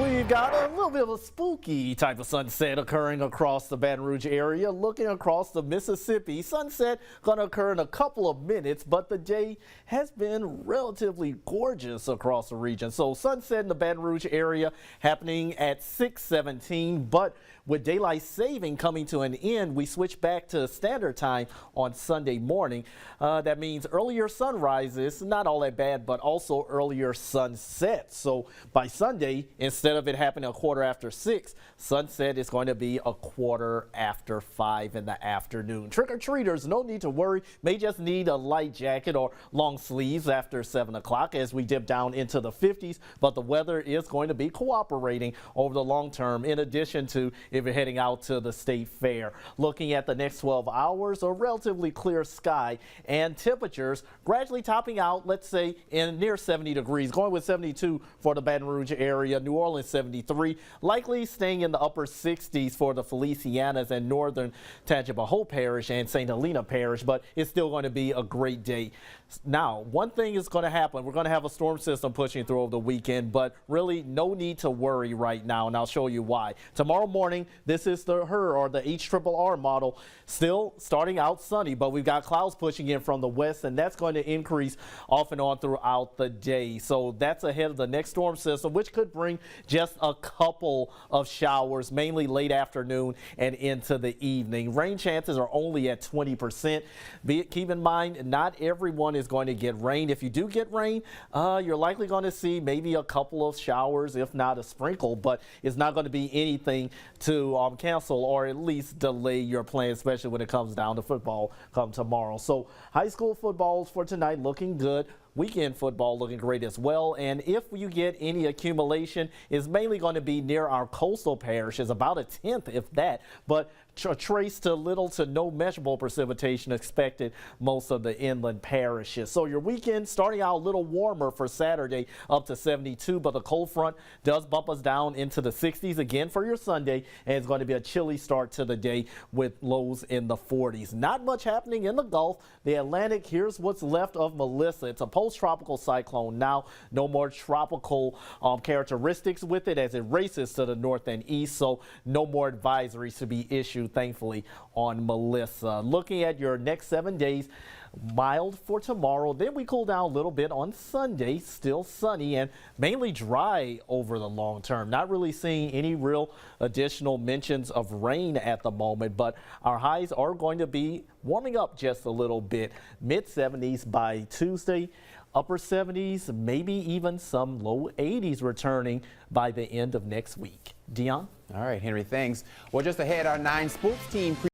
We've got a little bit of a spooky type of sunset occurring across the Baton Rouge area. Looking across the Mississippi, sunset going to occur in a couple of minutes, but the day has been relatively gorgeous across the region. So sunset in the Baton Rouge area happening at 6:17, but with daylight saving coming to an end, we switch back to standard time on Sunday morning. That means earlier sunrises, not all that bad, but also earlier sunsets. So by Sunday, instead of it happening a quarter after 6, sunset is going to be a quarter after 5 in the afternoon. Trick-or-treaters, no need to worry. May just need a light jacket or long sleeves after 7 o'clock as we dip down into the 50s, but the weather is going to be cooperating over the long term, in addition to if you're heading out to the state fair. Looking at the next 12 hours, a relatively clear sky and temperatures gradually topping out, let's say, in near 70 degrees, going with 72 for the Baton Rouge area, New Orleans 73, likely staying in the upper 60s for the Felicianas and northern Tangipahoa Parish and St. Helena Parish, but it's still going to be a great day. Now, one thing is going to happen. We're going to have a storm system pushing through over the weekend, but really no need to worry right now, and I'll show you why. Tomorrow morning, this is the HRRR model, still starting out sunny, but we've got clouds pushing in from the west, and that's going to increase off and on throughout the day. So that's ahead of the next storm system, which could bring just a couple of showers, mainly late afternoon and into the evening. Rain chances are only at 20%. Keep in mind, not everyone is going to get rain. If you do get rain, you're likely going to see maybe a couple of showers, if not a sprinkle, but it's not going to be anything to cancel or at least delay your plans, especially when it comes down to football come tomorrow. So high school footballs for tonight looking good. Weekend football looking great as well, and if you get any accumulation, it's mainly going to be near our coastal parishes, about a tenth if that, but trace to little to no measurable precipitation expected most of the inland parishes. So your weekend starting out a little warmer for Saturday, up to 72, but the cold front does bump us down into the 60s again for your Sunday, and it's going to be a chilly start to the day with lows in the 40s. Not much happening in the Gulf. The Atlantic, here's what's left of Melissa. It's a post-tropical cyclone now. No more tropical characteristics with it as it races to the north and east, so no more advisories to be issued, thankfully, on Melissa. Looking at your next 7 days, mild for tomorrow, then we cool down a little bit on Sunday, still sunny and mainly dry over the long term. Not really seeing any real additional mentions of rain at the moment, but our highs are going to be warming up just a little bit. Mid 70s by Tuesday, upper 70s, maybe even some low 80s returning by the end of next week. Dion? All right, Henry, thanks. Well, just ahead, our 9 Sports team